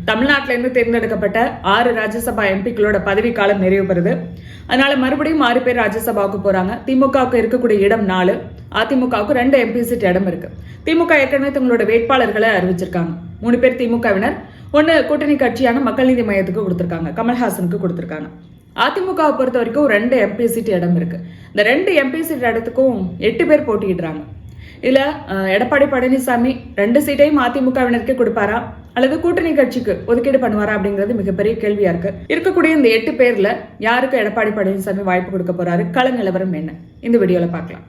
தமிழ்நாட்டிலிருந்து தேர்ந்தெடுக்கப்பட்ட 6 ராஜ்யசபா எம்பிக்களோட பதவி காலம் நிறைவு பெறுது. அதனால மறுபடியும் 6 பேர் ராஜ்யசபாவுக்கு போறாங்க. திமுகவுக்கு இருக்கக்கூடிய இடம் 4, அதிமுகவுக்கு 2 எம்பி சீட் இடம் இருக்கு. திமுக ஏற்கனவே தங்களோட வேட்பாளர்களை அறிவிச்சிருக்காங்க. 3 பேர் திமுகவினர், 1 கூட்டணி கட்சியான மக்கள் நீதி மையத்துக்கு கொடுத்திருக்காங்க, கமல்ஹாசனுக்கு கொடுத்திருக்காங்க. அதிமுகவை பொறுத்த வரைக்கும் 2 எம்பி சீட் இடம் இருக்கு. இந்த 2 எம்பி சீட் இடத்துக்கும் 8 பேர் போட்டியிடுறாங்க. இதுல எடப்பாடி பழனிசாமி 2 சீட்டையும் அதிமுகவினருக்கே கொடுப்பாரா அல்லது கூட்டணி கட்சிக்கு ஒதுக்கீடு பண்ணுவாரா அப்படிங்கிறது மிகப்பெரிய கேள்வியா இருக்கு. இருக்கக்கூடிய இந்த 8 பேர்ல யாருக்கு எடப்பாடி பழனிசாமி வாய்ப்பு கொடுக்க போறாரு, கள நிலவரம் என்ன, இந்த வீடியோல பார்க்கலாம்.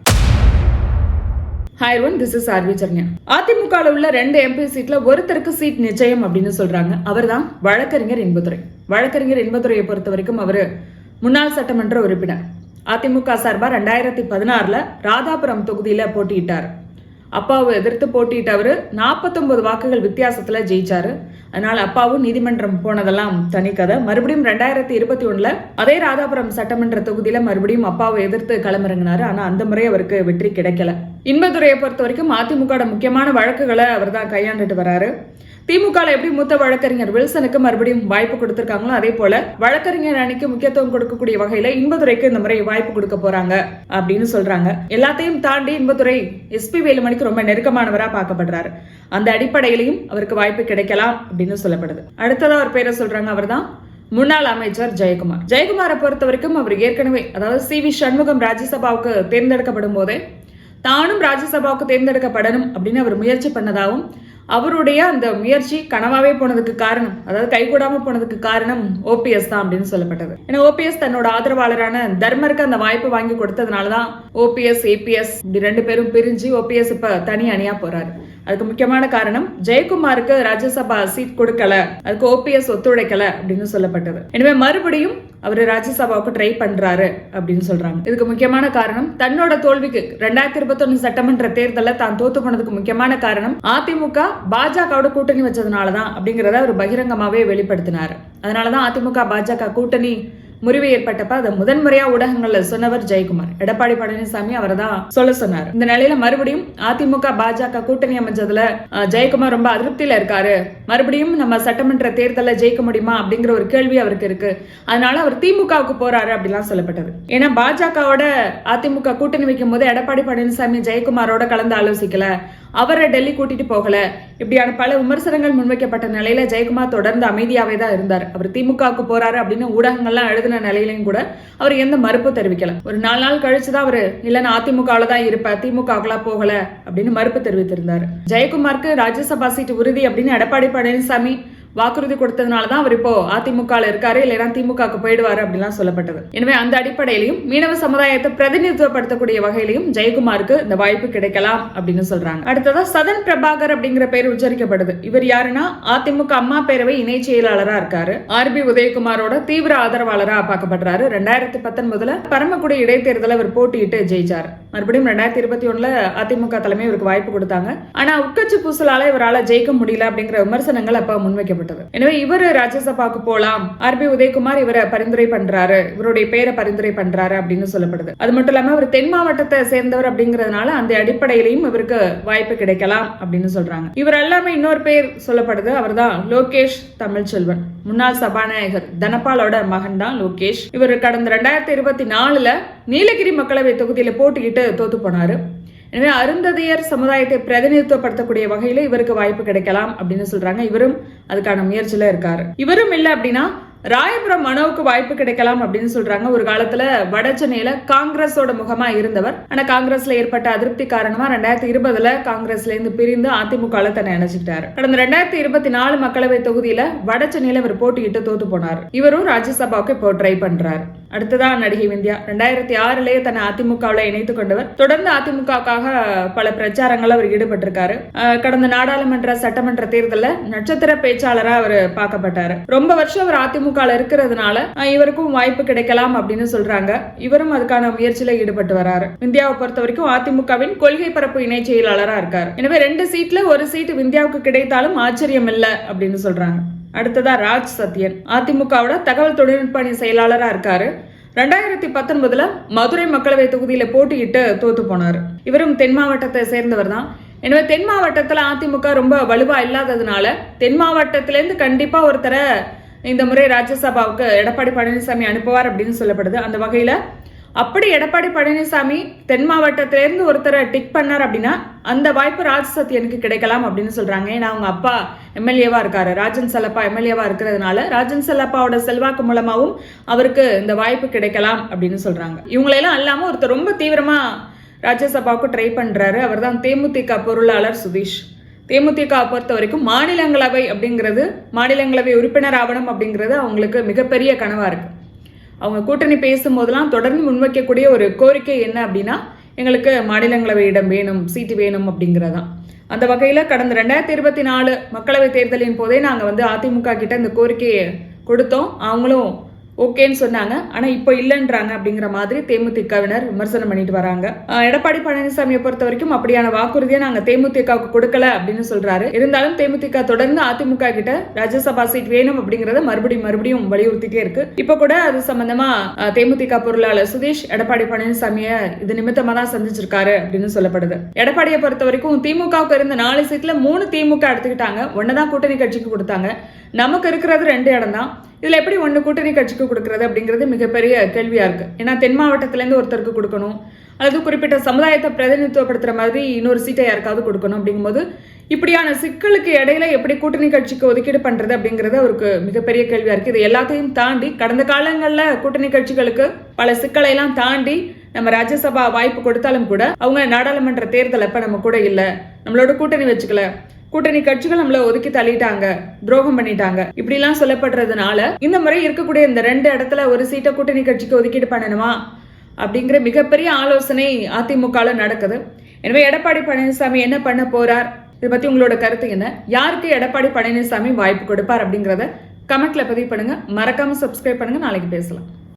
Hi everyone, this is RV Charnya. அதிமுகவில் உள்ள 2 எம்பி சீட்ல ஒருத்தருக்கு சீட் நிச்சயம் அப்படின்னு சொல்றாங்க. அவர் தான் வழக்கறிஞர் இன்பதுரை. வழக்கறிஞர் இன்பதுரையை பொறுத்த வரைக்கும் அவரு முன்னாள் சட்டமன்ற உறுப்பினர். அதிமுக சார்பா 2016 ராதாபுரம் தொகுதியில போட்டியிட்டார். அப்பாவை எதிர்த்து போட்டியிட்டவர் 49 வாக்குகள் வித்தியாசத்துல ஜெயிச்சாரு. அதனால அப்பாவும் நீதிமன்றம் போனதெல்லாம் தனி கதை. மறுபடியும் 2021 அதே ராதாபுரம் சட்டமன்ற தொகுதியில மறுபடியும் அப்பாவை எதிர்த்து களமிறங்கினாரு. ஆனா அந்த முறை அவருக்கு வெற்றி கிடைக்கல. இன்பதுரையை பொறுத்த வரைக்கும் அதிமுக முக்கியமான வழக்குகளை அவர் தான் கையாண்டுட்டு வராரு. திமுக எப்படி மூத்த வழக்கறிஞர் வில்சனுக்கு மறுபடியும் வாய்ப்பு கொடுத்திருக்காங்களோ அதே போல வழக்கறிஞர் அணிக்கு முக்கியத்துவம் கொடுக்கக்கூடிய வகையில இன்பதுரைக்கு இந்த முறை வாய்ப்பு கொடுக்க போறாங்க அப்படின்னு சொல்றாங்க. எல்லாத்தையும் தாண்டி இன்பதுரை எஸ்பி வேலுமணிக்கு ரொம்ப நெருக்கமானவரா பார்க்கப்படுறாரு. அந்த அடிப்படையிலையும் அவருக்கு வாய்ப்பு கிடைக்கலாம் அப்படின்னு சொல்லப்படுது. அடுத்ததா ஒரு பேரை சொல்றாங்க, அவர் தான் முன்னாள் அமைச்சர் ஜெயக்குமார். ஜெயக்குமாரை பொறுத்த வரைக்கும் அவர் ஏற்கனவே, அதாவது CV சண்முகம் ராஜ்யசபாவுக்கு தேர்ந்தெடுக்கப்படும் போதே தானும் ராஜ்யசபாவுக்கு தேர்ந்தெடுக்கப்படணும் அப்படின்னு அவர் முயற்சி பண்ணதாகவும், அவருடைய அந்த முயற்சி கனவாவே போனதுக்கு காரணம், அதாவது கைகூடாம போனதுக்கு காரணம் OPS தான் அப்படின்னு சொல்லப்பட்டது. ஏன்னா OPS தன்னோட ஆதரவாளரான தர்மருக்கு அந்த வாய்ப்பு வாங்கி கொடுத்ததுனாலதான் OPS APS இப்படி 2 பேரும் பிரிஞ்சு OPS இப்ப தனி அணியா போறாரு. அதுக்கு முக்கியமான காரணம் ஜெயக்குமாருக்கு ராஜ்யசபா சீட் கொடுக்கல, அதுக்கு OPS ஒத்துழைக்கல அப்படின்னு சொல்லப்பட்டது. எனவே மறுபடியும் அவர் ராஜ்யசபாவுக்கு ட்ரை பண்றாரு அப்படின்னு சொல்றாங்க. இதுக்கு முக்கியமான காரணம் தன்னோட தோல்விக்கு 2021 சட்டமன்ற தேர்தலில் தான் தோத்து போனதுக்கு முக்கியமான காரணம் அதிமுக பாஜகவோட கூட்டணி வச்சதுனாலதான் அப்படிங்கறத அவர் பகிரங்கமாவே வெளிப்படுத்தினார். அதனாலதான் அதிமுக பாஜக கூட்டணி முறிவு ஏற்பட்டப்ப அதை முதன்முறையா ஊடகங்கள்ல சொன்னவர் ஜெயக்குமார். எடப்பாடி பழனிசாமி அவரை தான் சொல்ல சொன்னார். இந்த நிலையில மறுபடியும் அதிமுக பாஜக கூட்டணி அமைச்சதுல ஜெயக்குமார் ரொம்ப அதிருப்தியில இருக்காரு. மறுபடியும் நம்ம சட்டமன்ற தேர்தலில் ஜெயிக்க முடியுமா அப்படிங்கிற ஒரு கேள்வி அவருக்கு இருக்கு. அதனால அவர் திமுகவுக்கு போறாரு அப்படிலாம் சொல்லப்பட்டது. ஏன்னா பாஜகவோட அதிமுக கூட்டணி வைக்கும் போது எடப்பாடி பழனிசாமி ஜெயக்குமாரோட கலந்து ஆலோசிக்கல, அவரை டெல்லி கூட்டிட்டு போகல, இப்படியான பல விமர்சனங்கள் முன்வைக்கப்பட்ட நிலையில ஜெயக்குமார் தொடர்ந்து அமைதியாவே தான் இருந்தார். அவர் திமுகவுக்கு போறாரு அப்படின்னு ஊடகங்கள்லாம் எழுதின நிலையிலையும் கூட அவர் எந்த மறுப்பு தெரிவிக்கல. ஒரு 4 நாள் கழிச்சுதான் அவரு இல்ல நான் அதிமுகவுல தான் இருப்பேன், திமுகவுக்குலாம் போகல அப்படின்னு மறுப்பு தெரிவித்திருந்தார். ஜெயக்குமாருக்கு ராஜ்யசபா சீட்டு உறுதி அப்படின்னு எடப்பாடி பழனிசாமி வாக்குறுதி கொடுத்ததுனாலதான் அவர் இப்போ அதிமுக இருக்காரு, இல்லைன்னா திமுகவுக்கு போயிடுவாரு அப்படிலாம் சொல்லப்பட்டது. எனவே அந்த அடிப்படையிலையும் மீனவ சமுதாயத்தை பிரதிநிதித்துவப்படுத்தக்கூடிய வகையிலையும் ஜெயக்குமாருக்கு இந்த வாய்ப்பு கிடைக்கலாம் அப்படின்னு சொல்றாங்க. அடுத்ததா சதன் பிரபாகர் அப்படிங்கிற பேர் உச்சரிக்கப்படுது. இவர் யாருன்னா அதிமுக அம்மா பேரவை இணை செயலாளரா இருக்காரு. RB உதயகுமாரோட தீவிர ஆதரவாளரா பார்க்கப்படுறாரு. 2019 பரமக்குடி இடைத்தேர்தல அவர் போட்டியிட்டு ஜெயிச்சார். மறுபடியும் 2021 அதிமுக தலைமை இவருக்கு வாய்ப்பு கொடுத்தாங்க. ஆனா உட்கட்சி பூசலால இவரால் ஜெயிக்க முடியல அப்படிங்கிற விமர்சனங்கள் அப்ப முன்வைக்கப்பட்டது. எனவே இவர் ராஜ்யசபாவுக்கு போலாம், RB உதயகுமார் இவரை பரிந்துரை பண்றாரு, இவருடைய பேரை பரிந்துரை பண்றாரு அப்படின்னு சொல்லப்படுது. அது மட்டும் இல்லாம அவர் தென் மாவட்டத்தை சேர்ந்தவர் அப்படிங்கறதுனால அந்த அடிப்படையிலையும் இவருக்கு வாய்ப்பு கிடைக்கலாம் அப்படின்னு சொல்றாங்க. இவர் எல்லாமே இன்னொரு பேர் சொல்லப்படுது. அவர் தான் லோகேஷ் தமிழ்ச்செல்வன். முன்னாள் சபாநாயகர் தனபாலோட மகன் தான் லோகேஷ். இவர் கடந்த 2024 நீலகிரி மக்களவை தொகுதியில போட்டியிட்டு தோத்து போனாரு. எனவே அருந்ததியர் சமுதாயத்தை பிரதிநிதித்துவப்படுத்தக்கூடிய வகையில இவருக்கு வாய்ப்பு கிடைக்கலாம் அப்படின்னு சொல்றாங்க. இவரும் அதுக்கான முயற்சியில இருக்காரு. இவரும் இல்ல அப்படின்னா ராயபுரம் மனோவுக்கு வாய்ப்பு கிடைக்கலாம் அப்படின்னு சொல்றாங்க. ஒரு காலத்துல வட சென்னையில காங்கிரஸோட முகமா இருந்தவர். ஆனா காங்கிரஸ்ல ஏற்பட்ட அதிருப்தி காரணமா 2020 காங்கிரஸ்ல இருந்து பிரிந்து அதிமுக தன்னை இணைச்சிட்டாரு. கடந்த 2024 மக்களவை தொகுதியில வட சென்னையில இவர் போட்டியிட்டு தோத்து போனார். இவரும் ராஜ்யசபாவுக்கு இப்போ ட்ரை பண்றாரு. அடுத்ததான் நடிகை விந்தியா. 2006 தன்னை அதிமுகவில் இணைத்துக் கொண்டவர். தொடர்ந்து அதிமுகவுக்காக பல பிரச்சாரங்கள் அவர் ஈடுபட்டிருக்காரு. கடந்த நாடாளுமன்ற சட்டமன்ற தேர்தலில் நட்சத்திர பேச்சாளரா அவர் பார்க்கப்பட்டாரு. ரொம்ப வருஷம் அவர் அதிமுக இருக்கிறதுனால இவருக்கும் வாய்ப்பு கிடைக்கலாம் அப்படின்னு சொல்றாங்க. இவரும் அதுக்கான முயற்சியில ஈடுபட்டு வராரு. விந்தியாவை பொறுத்த வரைக்கும் அதிமுகவின் கொள்கை பரப்பு இணை செயலாளரா இருக்காரு. எனவே 2 சீட்ல ஒரு சீட் விந்தியாவுக்கு கிடைத்தாலும் ஆச்சரியம் இல்ல அப்படின்னு சொல்றாங்க. அடுத்ததா ராஜ் சத்யன். அதிமுகவோட தகவல் தொழில்நுட்ப அணி செயலாளரா இருக்காரு. 2019 மதுரை மக்களவை தொகுதியில போட்டியிட்டு தோத்து போனார். இவரும் தென் மாவட்டத்தை சேர்ந்தவர் தான். எனவே தென் மாவட்டத்தில் அதிமுக ரொம்ப வலுவா இல்லாததுனால தென் மாவட்டத்திலேருந்து கண்டிப்பா ஒருத்தரை இந்த முறை ராஜ்யசபாவுக்கு எடப்பாடி பழனிசாமி அனுப்புவார் அப்படின்னு சொல்லப்படுது. அந்த வகையில அப்படி எடப்பாடி பழனிசாமி தென் மாவட்டத்திலேருந்து ஒருத்தரை டிக் பண்ணார் அப்படின்னா அந்த வாய்ப்பு ராஜ்சத்தியனுக்கு கிடைக்கலாம் அப்படின்னு சொல்றாங்க. ஏன்னா அவங்க அப்பா எம்எல்ஏவா இருக்காரு, ராஜன் செல்லப்பா எம்எல்ஏவா இருக்கிறதுனால ராஜன் செல்லப்பாவோட செல்வாக்கு மூலமாவும் அவருக்கு இந்த வாய்ப்பு கிடைக்கலாம் அப்படின்னு சொல்றாங்க. இவங்களெல்லாம் அல்லாம ஒருத்தர் ரொம்ப தீவிரமா ராஜ்யசபாவுக்கு ட்ரை பண்றாரு. அவர் தான் தேமுதிக பொருளாளர் சுதீஷ். தேமுதிக பொறுத்த வரைக்கும் மாநிலங்களவை அப்படிங்கிறது, மாநிலங்களவை உறுப்பினர் ஆவணம் அப்படிங்கிறது அவங்களுக்கு மிகப்பெரிய கனவா இருக்கு. அவங்க கூட்டணி பேசும்போதெல்லாம் தொடர்ந்து முன்வைக்கக்கூடிய ஒரு கோரிக்கை என்ன அப்படின்னா, எங்களுக்கு மாநிலங்களவை இடம் வேணும், சீட்டு வேணும் அப்படிங்கிறதான். அந்த வகையில் கடந்த 2024 மக்களவை தேர்தலின் போதே நாங்கள் அதிமுக கிட்ட இந்த கோரிக்கையை கொடுத்தோம். அவங்களும் ஓகேன்னு சொன்னாங்க. ஆனா இப்போ இல்லைன்றாங்க அப்படிங்கிற மாதிரி தேமுதிகவினர் விமர்சனம் பண்ணிட்டு வராங்க. எடப்பாடி பழனிசாமியை பொறுத்த வரைக்கும் அப்படியான வாக்குறுதியை நாங்க தேமுதிகவுக்கு கொடுக்கல அப்படின்னு சொல்றாரு. இருந்தாலும் தேமுதிக தொடர்ந்து அதிமுக கிட்ட ராஜ்யசபா சீட் வேணும் அப்படிங்கறத மறுபடியும் வலியுறுத்திட்டே இருக்கு. இப்ப கூட அது சம்பந்தமா தேமுதிக பொருளாளர் சுதீஷ் எடப்பாடி பழனிசாமியை இது நிமித்தமா தான் சந்திச்சிருக்காரு அப்படின்னு சொல்லப்படுது. எடப்பாடியை பொறுத்த வரைக்கும் திமுகவுக்கு இருந்த 4 சீட்ல 3 திமுக எடுத்துக்கிட்டாங்க, ஒன்னதான் கூட்டணி கட்சிக்கு கொடுத்தாங்க. நமக்கு இருக்கிறது 2 இடம் தான். இதுல எப்படி ஒன்று கூட்டணி கட்சிக்கு கொடுக்கறது அப்படிங்கிறது மிகப்பெரிய கேள்வியா இருக்கு. ஏன்னா தென் மாவட்டத்திலேருந்து ஒருத்தருக்கு கொடுக்கணும், அல்லது குறிப்பிட்ட சமுதாயத்தை பிரதிநிதித்துவப்படுத்துற மாதிரி இன்னொரு சீட்டை யாருக்காவது கொடுக்கணும். அப்படிங்கும்போது இப்படியான சிக்கலுக்கு இடையில எப்படி கூட்டணி கட்சிக்கு ஒதுக்கீடு பண்றது அப்படிங்கிறது அவருக்கு மிகப்பெரிய கேள்வியா இருக்கு. இது எல்லாத்தையும் தாண்டி கடந்த காலங்களில் கூட்டணி கட்சிகளுக்கு பல சிக்கலை எல்லாம் தாண்டி நம்ம ராஜ்யசபா வாய்ப்பு கொடுத்தாலும் கூட அவங்க நாடாளுமன்ற தேர்தல் அப்ப நம்ம கூட இல்லை, நம்மளோட கூட்டணி வச்சுக்கல, கூட்டணி கட்சிகள் நம்மள ஒதுக்கி தள்ளிட்டாங்க, துரோகம் பண்ணிட்டாங்க, இப்படி எல்லாம் சொல்லப்படுறதுனால இந்த முறை இருக்கக்கூடிய இந்த 2 இடத்துல ஒரு சீட்டை கூட்டணி கட்சிக்கு ஒதுக்கீடு பண்ணணுமா அப்படிங்கிற மிகப்பெரிய ஆலோசனை அதிமுக நடக்குது. எனவே எடப்பாடி பழனிசாமி என்ன பண்ண போறார், இதை பத்தி உங்களோட கருத்து என்ன? யாருக்கு எடப்பாடி பழனிசாமி வாய்ப்பு கொடுப்பார் அப்படிங்கறத கமெண்ட்ல பதிவு பண்ணுங்க. மறக்காம சப்ஸ்கிரைப் பண்ணுங்க. நாளைக்கு பேசலாம்.